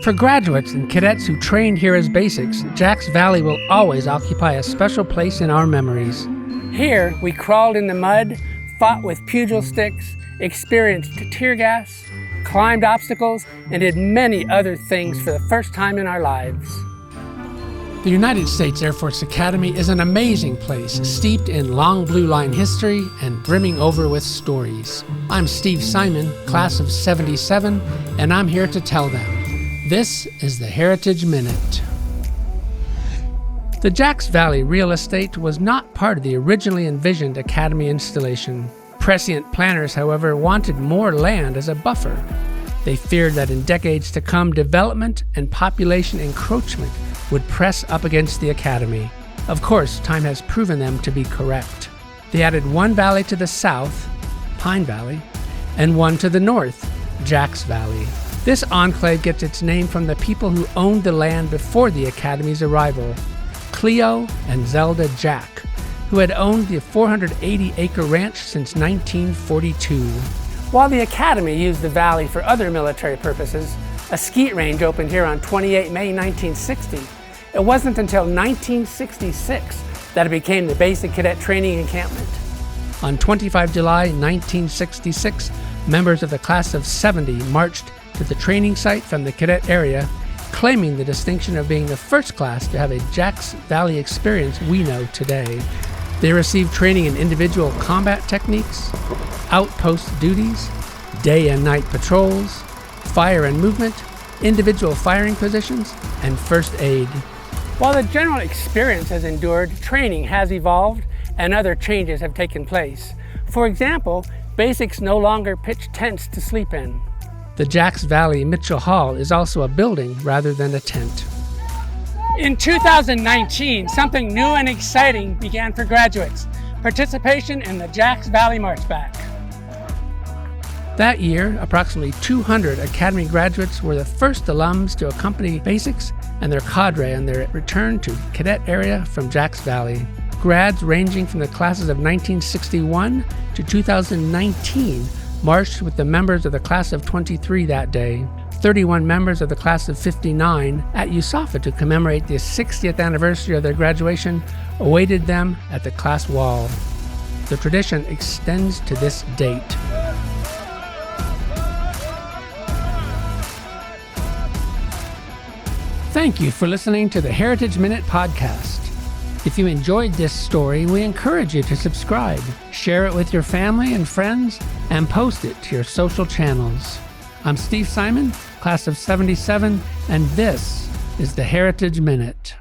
For graduates and cadets who trained here as basics, Jack's Valley will always occupy a special place in our memories. Here, we crawled in the mud, fought with pugil sticks, experienced tear gas, climbed obstacles, and did many other things for the first time in our lives. The United States Air Force Academy is an amazing place, steeped in long blue line history and brimming over with stories. I'm Steve Simon, class of '77, and I'm here to tell them. This is the Heritage Minute. The Jacks Valley real estate was not part of the originally envisioned Academy installation. Prescient planners, however, wanted more land as a buffer. They feared that in decades to come, development and population encroachment would press up against the Academy. Of course, time has proven them to be correct. They added one valley to the south, Pine Valley, and one to the north, Jacks Valley. This enclave gets its name from the people who owned the land before the Academy's arrival, Cleo and Zelda Jack, who had owned the 480-acre ranch since 1942. While the Academy used the valley for other military purposes, a skeet range opened here on 28 May 1960. It wasn't until 1966 that it became the Basic Cadet Training encampment. On 25 July 1966, members of the class of '70 marched to the training site from the Cadet Area, claiming the distinction of being the first class to have a Jacks Valley experience we know today. They received training in individual combat techniques, outpost duties, day and night patrols, fire and movement, individual firing positions, and first aid. While the general experience has endured, training has evolved and other changes have taken place. For example, basics no longer pitch tents to sleep in. The Jacks Valley Mitchell Hall is also a building rather than a tent. In 2019, something new and exciting began for graduates: participation in the Jacks Valley March Back. That year, approximately 200 Academy graduates were the first alums to accompany basics and their cadre on their return to Cadet Area from Jacks Valley. Grads ranging from the classes of 1961 to 2019 marched with the members of the class of 23 that day. 31 members of the class of '59 at USAFA to commemorate the 60th anniversary of their graduation awaited them at the class wall. The tradition extends to this date. Thank you for listening to the Heritage Minute podcast. If you enjoyed this story, we encourage you to subscribe, share it with your family and friends, and post it to your social channels. I'm Steve Simon, class of '77, and this is the Heritage Minute.